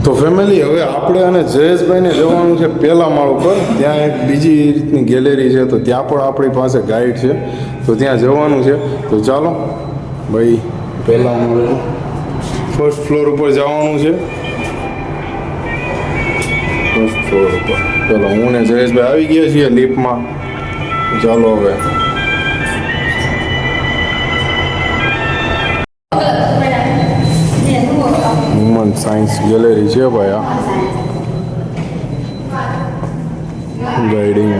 તો ફેમિલી હવે આપણે અને જયેશભાઈને જવાનું છે પહેલા માળ ઉપર. ત્યાં એક બીજી રીતની ગેલેરી છે, તો ત્યાં પણ આપણી પાસે ગાઈડ છે, તો ત્યાં જવાનું છે. તો ચાલો ભાઈ, પહેલા માળ ફર્સ્ટ ફ્લોર ઉપર જવાનું છે. ફર્સ્ટ ફ્લોર ઉપર ચાલો, હું ને જયેશભાઈ આવી ગયા છીએ લિફ્ટમાં. ચાલો હવે હ્યુમન સાયન્સ ગેલેરી છે ભાઈ. આ ગાઈડિંગ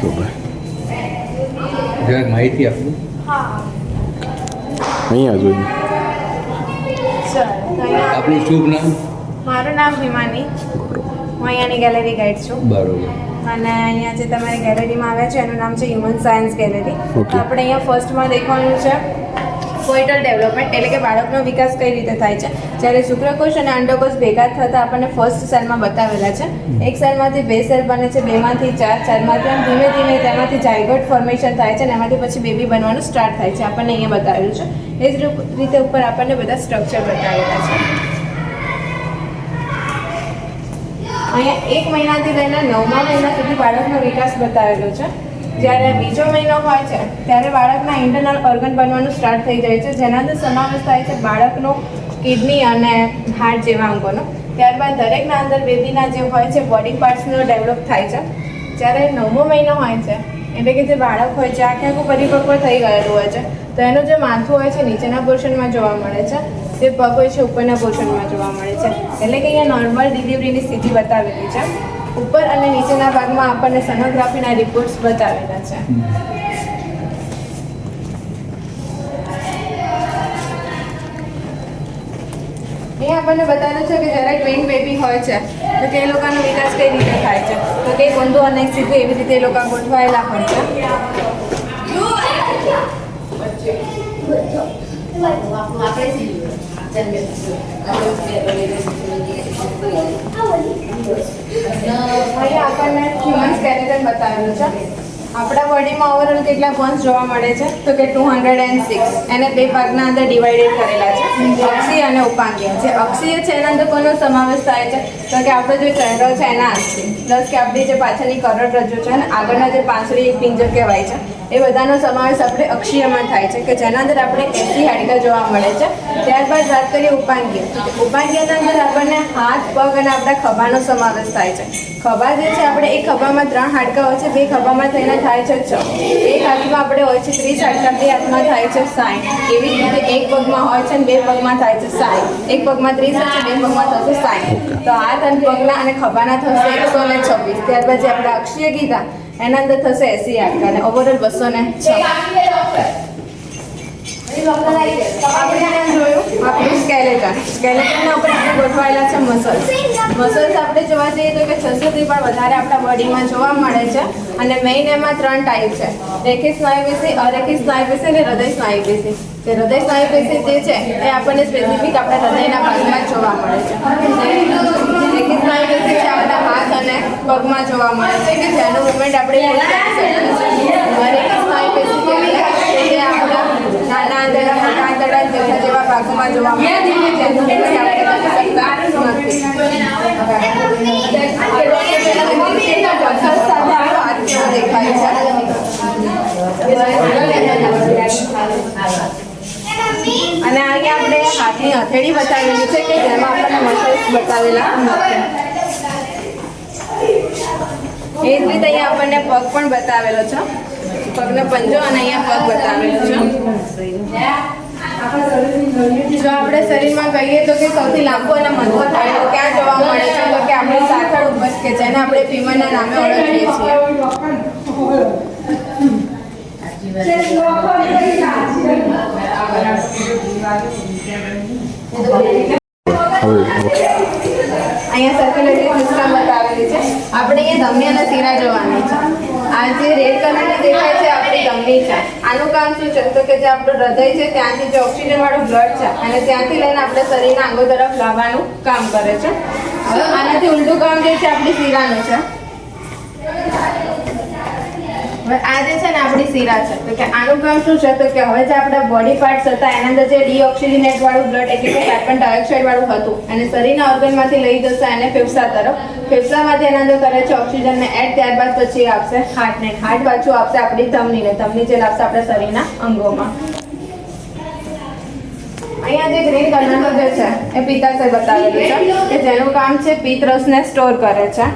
તો ભાઈ માહિતી આપું. અહીંયા જોઈએ. આપનું શુભ નામ? મારું નામ હિમાની. હું અહીંયાની ગેલેરી ગાઈડ છું. બરોબર. અને અહીંયા જે તમારી ગેલેરીમાં આવ્યા છે એનું નામ છે હ્યુમન સાયન્સ ગેલેરી. તો આપણે અહીંયા ફર્સ્ટમાં દેખવાનું છે ફોઇટલ ડેવલપમેન્ટ, એટલે કે બાળકનો વિકાસ કઈ રીતે થાય છે. જ્યારે શુક્રકોષ અને અંડકોષ ભેગા થતાં આપણને ફર્સ્ટ સેલમાં બતાવેલા છે. એક સેલમાંથી 2 સેલ બને છે, 2માંથી 4, 4માંથી આમ ધીમે ધીમે તેમાંથી જાયગોટ ફોર્મેશન થાય છે અને એમાંથી પછી બેબી બનવાનું સ્ટાર્ટ થાય છે. આપણને અહીંયા બતાવેલું છે. એ જ રીતે ઉપર આપણને બધા સ્ટ્રક્ચર બતાવેલા છે. અહીંયા 1 મહિનાથી લઈને 9મા મહિના સુધી બાળકનો વિકાસ બતાવેલો છે. જ્યારે બીજો મહિનો હોય છે ત્યારે બાળકના ઇન્ટરનલ ઓર્ગન બનવાનું સ્ટાર્ટ થઈ જાય છે, જેના અંદર સમાવેશ થાય છે બાળકનો કિડની અને હાર્ટ જેવા અંગોનો. ત્યારબાદ દરેકના અંદર બેબીના જે હોય છે બોડી પાર્ટ્સનો ડેવલપ થાય છે. જ્યારે 9મો મહિનો હોય છે, એટલે કે જે બાળક હોય છે આખે આખું પરિપક્વ થઈ ગયેલું હોય છે, તો એનું જે માથું હોય છે નીચેના પોર્શનમાં જોવા મળે છે, જે પગ હોય છે ઉપરના પોર્શનમાં જોવા મળે છે. એટલે કે અહીંયા નોર્મલ ડિલિવરીની સ્થિતિ બતાવેલી છે. ઉપર અને નીચેના ભાગમાં આપણને સોનોગ્રાફીના રિપોર્ટ્સ બતાવેલા છે. એ આપણને બતાવેલું છે કે જ્યારે ટ્વિન બેબી હોય છે તો તે લોકોનો વિકાસ કઈ રીતે થાય છે. તો કે ઊંધું અને સીધું એવી રીતે એ લોકો ગોઠવાયેલા હોય છે. અહીંયા આપણને હ્યુમન સ્કેલેટન બતાવેલું છે. આપણા બોડીમાં ઓવરઓલ કેટલા બોન્સ જોવા મળે છે, તો કે 206. એને 2 ભાગના અંદર ડિવાઇડેડ કરેલા છે, અક્ષીય અને ઉપાંગીય. જે અક્ષીય છે એના અંદર કોનો સમાવેશ થાય છે, તો કે આપણો જે ચહેરો છે એના અક્ષી, પ્લસ કે આપણી જે પાછળની કરોડરજ્જુ છે અને આગળના જે પાંસળી પિંજર કહેવાય છે, એ બધાનો સમાવેશ આપણે અક્ષીયમાં થાય છે, કે જેના અંદર આપણે 80 હાડકાં જોવા મળે છે. ત્યારબાદ વાત કરીએ ઉપાંગીય. ઉપાંગીયના અંદર આપણને હાથ, પગ અને આપણા ખભાનો સમાવેશ થાય છે. ખભા જે છે આપણે એક ખભામાં 3 હાડકાં હોય છે, 2 ખભામાં થઈને થાય છે 6. એક હાથમાં આપણે હોય છે 30 હાડકાં, 2 હાથમાં થાય છે 60. એવી જ રીતે એક પગમાં હોય છે અને 2 પગમાં થાય છે 60. એક પગમાં 30 હશે, 2 પગમાં થશે 60. તો હાથ અને પગના અને ખભાના થશે 126. ત્યારબાદ જે આપણે અક્ષીય કીધા એના અંદર થશે 80 હાડકાં અને ઓવરઓલ 206. આપણે જોયું આપણું સ્કેલેટનના ઉપર આપણે ગોઠવાયેલા છે મસલ્સ. મસલ્સ આપણે જોવા જઈએ તો કે 600 થી પણ વધારે આપણા બોડીમાં જોવા મળે છે. અને મેઇન એમાં 3 ટાઈપ છે: રેખિક સ્નાયુપેશી, અરેખિક સ્નાયુપેશી અને હૃદય સ્નાયુપેશી. જે હૃદય સ્નાયુપેશી જે છે એ આપણને સ્પેસિફિક આપણા હૃદયના ભાગમાં જોવા મળે છે. રેખિક સ્નાયુપેશી છે આપણા હાથ અને પગમાં જોવા મળે છે, કે જેનું મુવમેન્ટ આપણે કરી શકીએ છીએ. અરેખિક સ્નાયુપેશી જે આપણા નાના આંતરડા, મોટા આંતરડા જેવા ભાગોમાં જોવા મળે છે, કે જેનું મુવમેન્ટ આપણે કરી શકતા નથી. દેખાય છે અને અહીંયા આપણે હાથની હથેળી બતાવેલી છે, કે જેમાં આપણને મસલ્સ બતાવેલા નથી. એ જ રીતે અહીંયા આપણને પગ પણ બતાવેલો છે, પગનો પંજો, અને અહીંયા પગ બતાવેલો છે. જો આપણે શરીરમાં કહીએ તો કે સૌથી લાંબો અને મજબૂત હાડકું ક્યાં જોવા મળે છે, તો કે આપણી સાથળ ઉપર, કે જેને આપણે ફીમરના નામે ઓળખીએ છીએ. અહીંયા સર્ક્યુલેટરી સિસ્ટમ બતાવેલી છે. આપણે અહીંયા ધમની અને શીરા જોવાની છે. આ જે રેડ કલરની દેખાય છે આપણી ધમની છે. આનું કામ શું છે, તો કે જે આપણું હૃદય છે ત્યાંથી જે ઓક્સિજન વાળું બ્લડ છે અને ત્યાંથી લઈને આપણે શરીરના અંગો તરફ લાવવાનું કામ કરે છે. હવે આનાથી ઉલટું કામ જે છે આપણી શીરાનું છે. હવે આ જે છે ને આપણી શીરા છે તો કે આનું કામ શું છે તો કે હવે જે આપણા બોડી પાર્ટ્સ હતા એના અંદર જે ડીઓક્સિજનેટ વાળું બ્લડ એટલે કે કાર્બન ડાયોક્સાઇડ વાળું હતું અને શરીરના ઓર્ગનમાંથી લઈ જશે એને ફેફસા તરફ. ફેફસામાંથી એના અંદર કરે છે ઓક્સિજનને એડ, ત્યારબાદ પછી આપશે હાર્ટને, હાર્ટ પાછું આપશે આપણી ધમનીને, ધમની જે આપશે આપણા શરીરના અંગોમાં. અહીંયા જે ગ્રીન કલરનું જે છે એ પિત્તાશય બતાવેલું છે કે જેનું કામ છે પિત્ત રસને સ્ટોર કરે છે.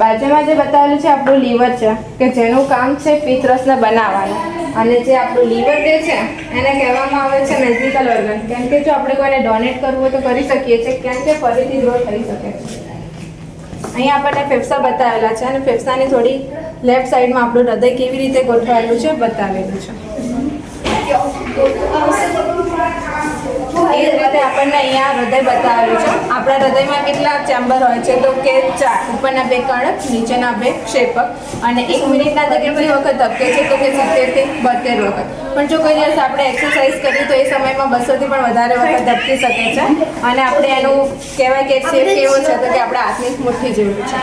બાજુમાં જે બતાવેલું છે આપણું લીવર છે કે જેનું કામ છે પિત્ત રસને બનાવવાનું. અને જે આપણું લીવર જે છે એને કહેવામાં આવે છે મેજિકલ ઓર્ગન, કેમ કે જો આપણે કોઈને ડોનેટ કરવું હોય તો કરી શકીએ છીએ, કેમ કે ફરીથી ગ્રો થઈ શકે છે. અહીંયા આપણને ફેફસા બતાવેલા છે અને ફેફસાની થોડી લેફ્ટ સાઈડમાં આપણું હૃદય કેવી રીતે ગોઠવાયેલું છે બતાવેલું છે. એ જ રીતે આપણને અહીંયા હૃદય બતાવેલું છે. આપણા હૃદયમાં કેટલા ચેમ્બર હોય છે તો કે 4, ઉપરના 2 કણક, નીચેના 2 ક્ષેપક. અને 1 મિનિટના અંદર કેટલી વખત ધબકે છે તો કે 70 થી 72 વખત. પણ જો કોઈ દિવસ આપણે એક્સરસાઇઝ કરી તો એ સમયમાં 200 થી પણ વધારે વખત ધબકી શકે છે. અને આપણે એનું કહેવાય કે શેપ કેવો છે તો કે આપણા હાથની મુઠ્ઠી જેવું છે.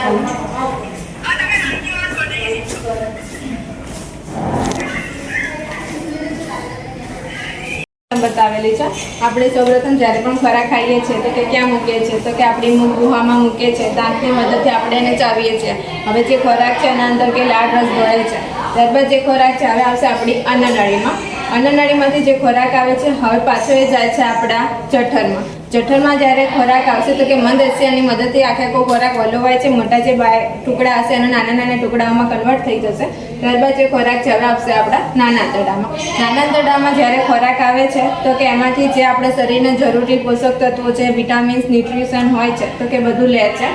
બતાવેલી છે. આપણે સૌપ્રથમ જ્યારે પણ ખોરાક ખાઈએ છીએ તો કે ક્યાં મૂકીએ છીએ તો કે આપણી મુખ ગુહામાં મૂકીએ છીએ, દાંતની મદદથી આપણે એને ચાવીએ છીએ. હવે જે ખોરાક છે એના અંદર કે લાળ રસ ભળે છે. ત્યારબાદ જે ખોરાક છે હવે આવશે આપણી અન્નનળીમાં. અન્નનળીમાંથી જે ખોરાક આવે છે હવે પાછો એ જાય છે આપણા જઠરમાં. જઠરમાં જ્યારે ખોરાક આવશે તો કે મંદ એશિયાની મદદથી આખો ખોરાક વલોવાય છે, મોટા જે ટુકડા હશે એના નાના નાના ટુકડાઓમાં કન્વર્ટ થઈ જશે. ત્યારબાદ જે ખોરાક છે હવે આવશે આપણા નાના આંતરડામાં. નાના આંતરડામાં જ્યારે ખોરાક આવે છે તો કે એમાંથી જે આપણે શરીરને જરૂરી પોષક તત્વો છે, વિટામિન્સ, ન્યુટ્રિશન હોય છે તો કે બધું લે છે.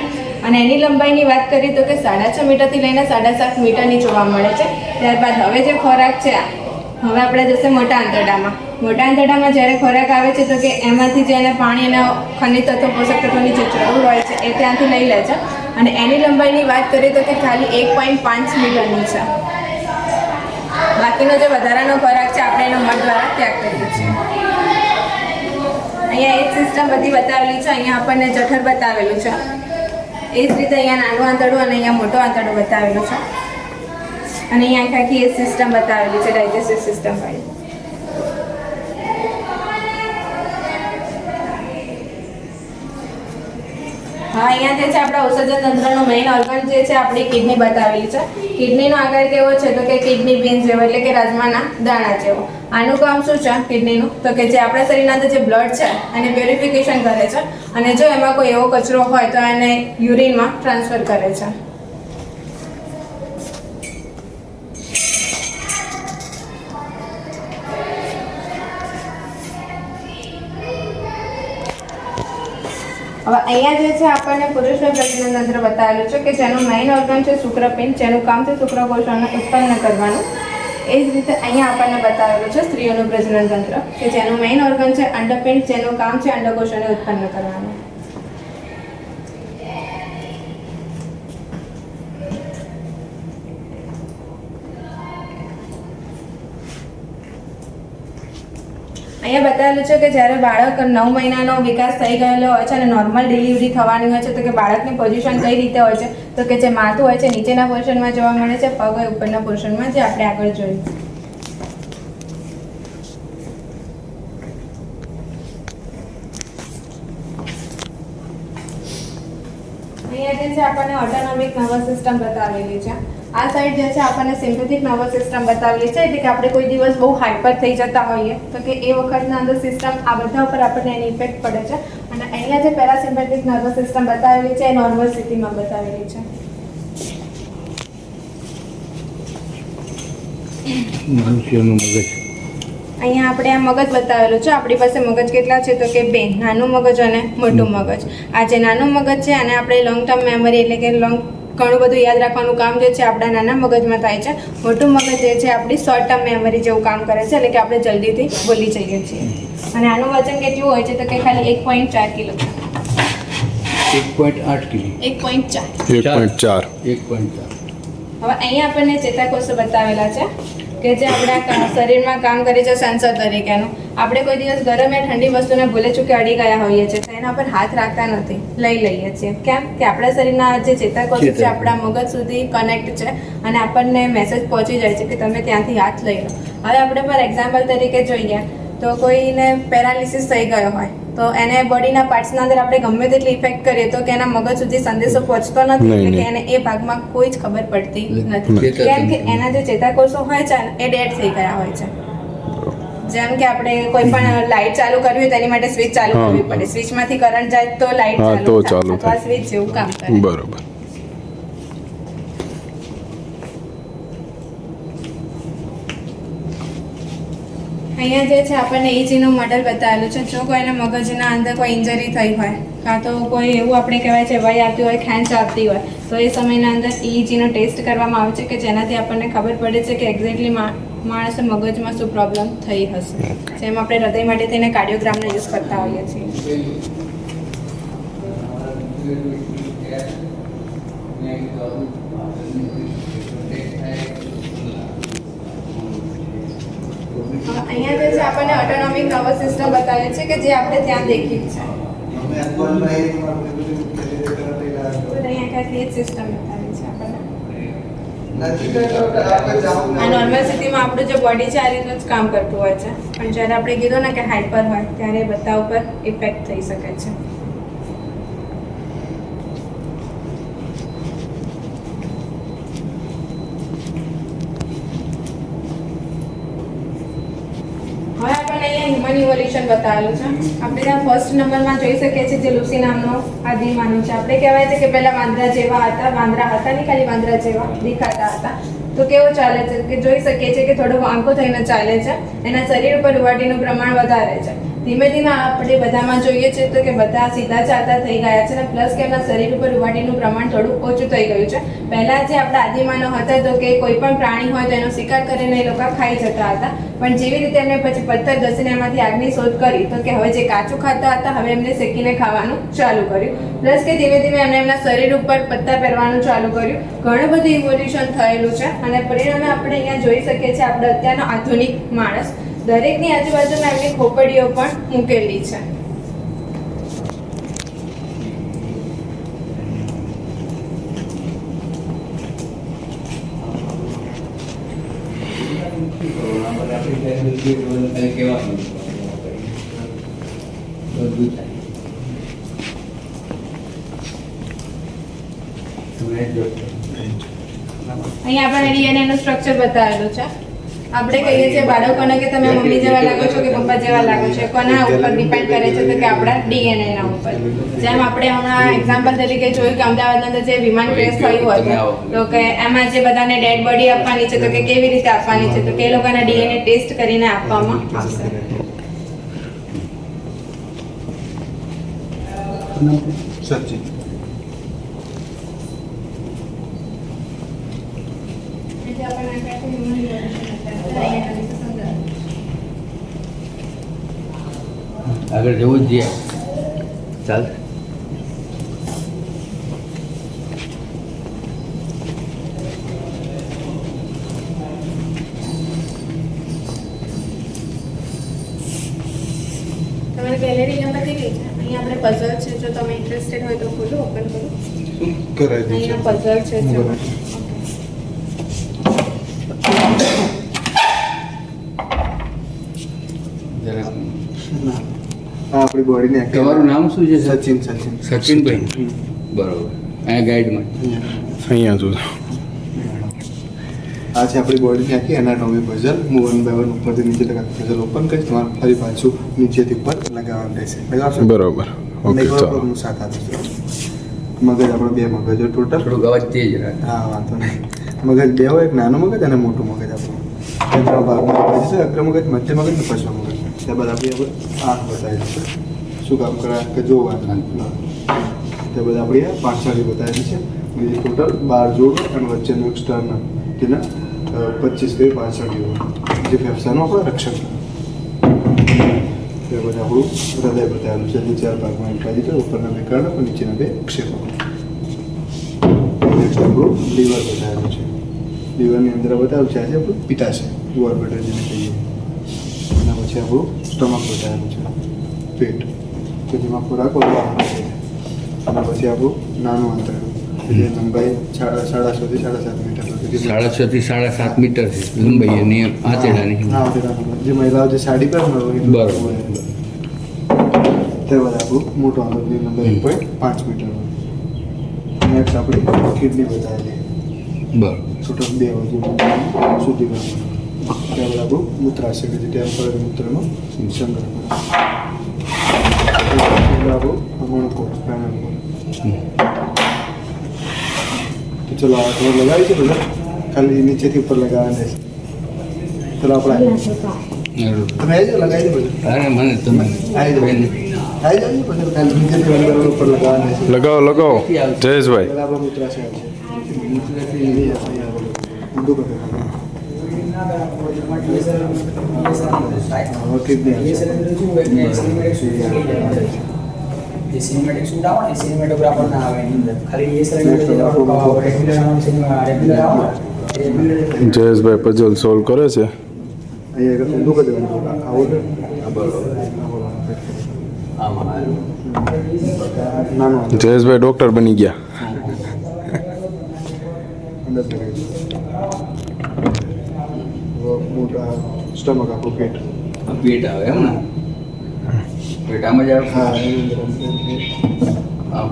અને એની લંબાઈની વાત કરીએ તો કે 6.5 મીટરથી લઈને 7.5 મીટરની જોવા મળે છે. ત્યારબાદ હવે જે ખોરાક છે હવે આપણે જશે મોટા આંતરડામાં. મોટા આંતરડામાં જ્યારે ખોરાક આવે છે તો કે એમાંથી જે એને પાણી અને ખનિજ તત્વો, પોષક તત્વોની જે જરૂર હોય છે એ ત્યાંથી લઈ લે છે. અને એની લંબાઈની વાત કરીએ તો કે ખાલી 1.5 મીટરની છે. બાકીનો જે વધારાનો ખોરાક છે આપણે એનો મધ દ્વારા ત્યાગ કરીએ છીએ. અહીંયા એ જ સિસ્ટમ બધી બતાવેલી છે. અહીંયા આપણને જઠર બતાવેલું છે. એ જ રીતે અહીંયા નાનું આંતરડું અને અહીંયા મોટો આંતરડું બતાવેલું છે. અને અહીંયા આખી એ સિસ્ટમ બતાવેલી છે, ડાયજેસ્ટિવ સિસ્ટમ વાળી. હા, અહીંયા જે છે આપણા ઔષધન તંત્રનો મેઇન ઓર્ગન જે છે આપણી કિડની બતાવેલી છે. કિડનીનો આકાર કેવો છે તો કે કિડની બીન જેવો, એટલે કે રાજમાના દાણા જેવો. આનું કામ શું છે કિડનીનું તો કે જે આપણા શરીરના અંદર જે બ્લડ છે એને પ્યોરિફિકેશન કરે છે. અને જો એમાં કોઈ એવો કચરો હોય તો એને યુરિનમાં ટ્રાન્સફર કરે છે. હવે અહીંયા જે છે આપણને પુરુષનું પ્રજનન તંત્ર બતાવેલું છે કે જેનું મેઇન ઓર્ગન છે શુક્રપિંડ, જેનું કામ છે શુક્રકોષોને ઉત્પન્ન કરવાનું. એ જ રીતે અહીંયા આપણને બતાવેલું છે સ્ત્રીઓનું પ્રજનન તંત્ર કે જેનું મેઇન ઓર્ગન છે અંડપિંડ, જેનું કામ છે અંડકોષોને ઉત્પન્ન કરવાનું. અહીંયા બતાવેલું છે કે જ્યારે બાળક 9 મહિનાનો વિકાસ થઈ ગયેલો હોય છે અને નોર્મલ ડિલિવરી થવાની હોય છે તો કે બાળકની પોઝિશન કઈ રીતે હોય છે તો કે જે માથું હોય છે નીચેના પોર્શનમાં જોવા મળે છે, પગ હોય ઉપરના પોર્શનમાં, જે આપણે આગળ જોયું. અહીંયા જે છે આપણને ઓટોનોમિક નર્વસ સિસ્ટમ બતાવેલી છે. આ સાઈડ જે છે આપણને સિમ્પેથિક નર્વસ સિસ્ટમ બતાવેલી છે, એટલે કે આપણે કોઈ દિવસ બહુ હાઇપર થઈ જતા હોઈએ તો કે એ વખતના અંદર સિસ્ટમ આ બધા ઉપર આપણને એની ઇફેક્ટ પડે છે. અને અહીંયા જે પેરાસિમ્પેથિક નર્વસ સિસ્ટમ બતાવેલી છે એ નોર્મલ સ્થિતિમાં બતાવેલી છે. મનુષ્યનું મગજ અહીંયા આપણે આ મગજ બતાવેલું છે. આપણી પાસે મગજ કેટલા છે તો કે 2, નાનું મગજ અને મોટું મગજ. આ જે નાનું મગજ છે અને આપણે લોંગ ટર્મ મેમરી એટલે કે ઘણું બધું યાદ રાખવાનું કામ જે છે આપણા નાના મગજમાં થાય છે. મોટું મગજ જે છે આપણી શોર્ટ ટર્મ મેમરી જેવું કામ કરે છે, એટલે કે આપણે જલ્દીથી ભૂલી જઈએ છીએ. અને આનું વજન કેટલું હોય છે તો કે ખાલી 1.4 કિલો. 1.8 કિલો. 1.4. 1.4. હવે અહીંયા આપણને ચેતાકોષો બતાવેલા છે કે જે આપણા શરીરમાં કામ કરે છે સેન્સર તરીકેનું. આપણે કોઈ દિવસ ગરમ યા ઠંડી વસ્તુને ભૂલે ચૂકે અડી ગયા હોઈએ છીએ તો એના પર હાથ રાખતા નથી, લઈ લઈએ છીએ. કેમ કે આપણા શરીરના જે ચેતાકોષો છે આપણા મગજ સુધી કનેક્ટ છે અને આપણને મેસેજ પહોંચી જાય છે કે તમે ત્યાંથી હાથ લઈ લો. હવે આપણે પર એક્ઝામ્પલ તરીકે જોઈએ તો કોઈને પેરાલિસિસ થઈ ગયો હોય તો એને બોડીના પાર્ટ્સના અંદર આપણે ગમે તેટલી ઇફેક્ટ કરીએ તો કે એના મગજ સુધી સંદેશો પહોંચતો નથી નહીં, કે એને એ ભાગમાં કોઈ જ ખબર પડતી નથી. કેમ કે એના જે ચેતાકોષો હોય છે એ ડેડ થઈ ગયા હોય છે. જેમ કે આપણે કોઈ પણ લાઈટ ચાલુ કરવી હોય તેની માટે સ્વિચ ચાલુ કરવી પડે, સ્વિચમાંથી કરંટ જાય તો લાઈટ હા, તો ચાલુ ચાલુ થાય. થાય. સ્વિચ જેવું કામ કરે. બરોબર. અહીંયા જે છે આપણને EEGનું મોડેલ બતાવેલું છે. જો કોઈને મગજના અંદર કોઈ ઇન્જરી થઈ હોય કાં તો કોઈ એવું આપણે કહેવાય છે વય આવતી હોય, ખેંચ આવતી હોય તો એ સમયના અંદર EEGનો ટેસ્ટ કરવામાં આવે છે કે જેનાથી આપણને ખબર પડે છે કે એક્ઝેક્ટલી માણસે મગજમાં શું પ્રોબ્લેમ થઈ હશે. જેમ આપણે હૃદય માટે થઈને કાર્ડિયોગ્રામનો યુઝ કરતા હોઈએ છીએ. અહીંયા જે છે આપણને ઓટોનોમિક નર્વસ સિસ્ટમ બતાવે છે કે જે આપણે ત્યાં દેખી છે. અહીંયા કાંઈક સિસ્ટમ બતાવે છે આપણને. આ નોર્મલ સ્થિતિમાં આપણું જે બોડી છે આ રીતનું જ કામ કરતું હોય છે, પણ જ્યારે આપણે કીધું ને કે હાઈપર હોય ત્યારે બધા ઉપર ઇફેક્ટ થઈ શકે છે. હવે આપણને અહીંયા હ્યુમન ઇવોલ્યુશન બતાવેલું છે. આપણે ત્યાં ફર્સ્ટ નંબરમાં જોઈ શકીએ છીએ જે લુસી નામનો આદિમાનવ છે. આપણે કહેવાય છે કે પહેલા વાંદરા જેવા હતા, વાંદરા હતા નહીં ખાલી વાંદરા જેવા દેખાતા હતા. તો કેવું ચાલે છે કે જોઈ શકીએ છીએ કે થોડો વાંકો થઈને ચાલે છે, એના શરીર ઉપર રૂવાટીનું પ્રમાણ વધારે છે. ધીમે ધીમે આપણે બધામાં જોઈએ છે તો કે બધા સીધા ચાલતા થઈ ગયા છે અને પ્લસ કે એમના શરીર ઉપર રૂવાટીનું પ્રમાણ થોડું ઓછું થઈ ગયું છે. પહેલાં જે આપણા આદિમાનવ હતા તો કે કોઈ પણ પ્રાણી હોય તો એનો શિકાર કરીને એ લોકો ખાઈ જતા હતા, પણ જેવી રીતે એમને પછી પથ્થર ઘસીને એમાંથી આગની શોધ કરી તો કે હવે જે કાચું ખાતા હતા હવે એમને શેકીને ખાવાનું ચાલુ કર્યું. પ્લસ કે ધીમે ધીમે એમને એમના શરીર ઉપર પત્તા પહેરવાનું ચાલુ કર્યું. ઘણું બધું ઇવોલ્યુશન થયેલું છે અને પરિણામે આપણે અહીંયા જોઈ શકીએ છીએ આપણે અત્યારનો આધુનિક માણસ દરેકની આજુબાજુમાં એમની ખોપડીઓ પણ મૂકેલી છે. અહીંયા આપણને DNA નું સ્ટ્રક્ચર બતાવેલું છે. આપણે કહીએ છીએ બાળકોને કે તમે મમ્મી જેવા લાગો છો કે પપ્પા જેવા લાગો છો, કોના ઉપર ડિપેન્ડ કરે છે તો કે આપણા DNA ના ઉપર. જેમ આપણે હમણાં એક્ઝામ્પલ તરીકે જોયું કે અમદાવાદની અંદર જે વિમાન ક્રેશ થયું હતું તો કે એમાં જે બધાને ડેડ બોડી આપવાની છે તો કે કેવી રીતે આપવાની છે તો કે એ લોકોના DNA ટેસ્ટ કરીને આપવામાં આવશે. સચિન આગળ જવું જ જોઈએ. ચાલ તમારી ગેલેરી નંબર કેટલી છે? અહીંયા આપણે પઝલ છે, જો તમે ઇન્ટરેસ્ટેડ હોય તો ખોલો, ઓપન કરો. કરાવી દે છે. અહીંયા પઝલ છે જો. જરા આ આપણી બોડીને તમારું નામ શું છે સર? સચિન સચિનભાઈ. બરોબર. અહીંયા ગાઈડમાં અહીંયા જો આ છે આપણી બોડીની આખી એનાટોમી પઝલ. હું 1 by 1 ઉપરથી નીચે તક પઝલ ઓપન કરીશ, તમારે ફરી પાછું નીચેથી ઉપર લગાવવાનું રહેશે. લગાવશો? બરોબર. ઓકે, લગાવવા પર ચાલો. હું સાથ આપીશ. મગજ આપણો 2 મગજો ટોટલ. થોડુંક અવાજ તેજ રાખ. હા, વાંધો નહીં. મગજ 2 હોય, એક નાનું મગજ અને મોટું મગજ આપણું. એ 3 ભાગમાં મગજ છે, અગ્ર મગજ, મધ્ય મગજ ને પશ્વ મગજ. ત્યારબાદ આપણે આંખ બતાવેલી છે, શું કામ કરે કે જોવાનું. ત્યારબાદ આપણી આ પાછળની બતાવેલી છે, બીજી ટોટલ 12 જોડ અને વચ્ચેનું એક્સટર્નલ તેના 25 કઈ પાછળની હોય જે ફેફસાનું આપણે રક્ષણ કરે. ત્યારબાદ આપણું હૃદય બતાવેલું છે, જે 4 ભાગમાં વિભાજિત છે, ઉપરના 2 કર્ણ અને નીચેના 2 ક્ષેત્રો. નેક્સ્ટ આપણું લીવર બતાવેલું છે. લીવરની અંદર બતાવ્યું છે આજે આપણું પિત્તાશય, ગોળબેટર જેને કહીએ. એના પછી આપણું સ્ટમક બતાવેલું છે પેટ તો જેમાં ખોરાક ઓળવાનું છે અને પછી આપણું નાનું અંતર જે લંબાઈ 6.5 થી 7.5 મીટર સુધી 6.5 થી 7.5 મીટર છે લંબાઈ અને આંતરડાની. હા જે મહિલાઓ જે સાડી પહેરે ને હોય એટલું બરોબર. હોય. ત્યારબાદ આપણું મોટું આંતરની લંબાઈ 1.5 મીટર હોય. નેક્સ્ટ આપણી કિડની બતાવેલી બરોબર. ટોટલ 2 બાજુ શુદ્ધિકરણ ત્યારબાદ આપણું મૂત્રાશય કે જે ટેમ્પરરી મૂત્રનો સંગ્રહ કરે આપણું મણકો સ્પાઇનલ કોડ. તો ચલો આ થોડું લગાવી છે બધા ખાલી નીચેથી ઉપર લગાવવાના છે. ચલો આપણે તમે આવી જાઓ લગાવી દો બધું અરે મને તમે આવી જાઓ પછી ખાલી નીચેથી અંદર ઉપર લગાવવાના છે. લગાવો લગાવો જયેશભાઈ. પહેલા આપણો મૂત્રાશય આવશે ઊંધું કરી દેવાનું. હવે કિડની આવશે. જે સિનેમેટિક શૂટ આવે ને સિનેમેટોગ્રાફર ના આવે એની અંદર ખાલી એ રેગ્યુલર આવે જયેશભાઈ પઝલ સોલ્વ કરે છે. અહીંયા ઊંધું કરી દેવાનું. આવું છે. આમાં નાનું જયેશભાઈ ડોક્ટર બની ગયા. અંદર લગાવી દો. મોટા સ્ટમક આપણું પેટ પેટ આવે એમ ને પેટ આમાં જ આવે. હા એની અંદર આમ.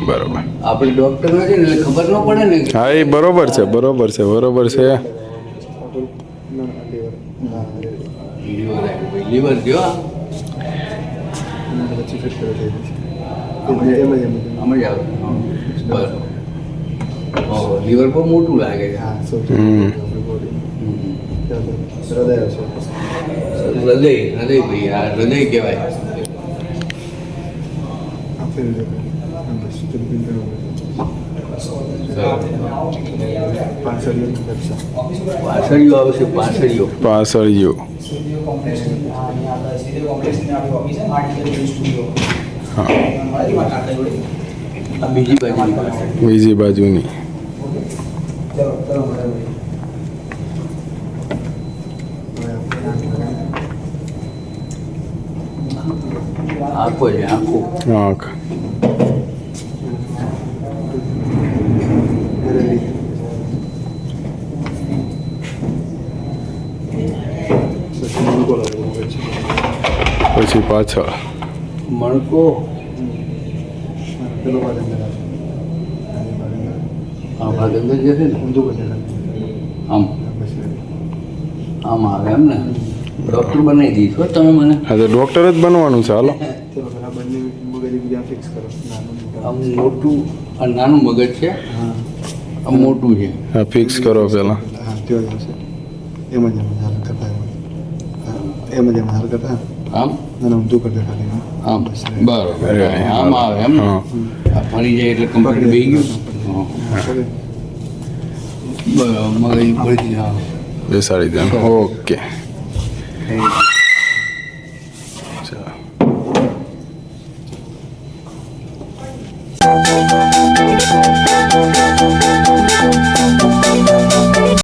બરોબર. આપણે ડૉક્ટર નથી ને એટલે ખબર ન પડે ને. હા એ બરોબર છે બરોબર છે બરોબર છે. લીવર આવ્યું ભાઈ લીવર થયો આ. પછી ફિટ કરે થઈ જશે એમ જ આમાં જ આવે. બરોબર. ઓહો લીવર બહુ મોટું લાગે છે. હા સૌથી આપણી બોડી હૃદય હશે હૃદય હૃદય ભાઈ આ હૃદય કહેવાય. આપેલું છે બસ જમ્પિંગ કરવું પાછળ પાછળીઓ આવશે પાછળીઓ. પાછળિયું. સ્ટુડિયો કોમ્પ્લેક્સ સ્ટુડિયો કોમ્પ્લેક્સની આપણી ઓફિસ છે માટી સ્ટુડિયો હા આ બીજી બાજુની પાસે. બીજી બાજુની. ચલો ચલો આંખો છે આંખો. આંખ. પછી પાછળ. મણકો પેલો ભાગ અંદર આ ભાગ અંદર જશે ને ઊંધું કરી આમ આમ આવે એમ ને. ડૉક્ટર બનાવી દઈશું તમે મને. હા તો ડૉક્ટર જ બનવાનું છે હાલો. ચલો પેલા બંને મગજ બીજા ફિક્સ કરો નાનું આમ મોટું આ નાનું મગજ છે હા આ મોટું છે. હા ફિક્સ કરો પહેલાં. હા તેઓ જ હશે એમ જ હાલ કરતા એમ જ હાલ કરતા આમ અને ઊંધું કરતા ખાલી આમ બરોબર આમ આવે એમ ને. હા. આ ફરી જાય એટલે કમ્પ્લીટ બેસી ગયું. હા. બરાબર મગજ ફરીથી હા. બેસાડી દે. ઓકે. ચાલો.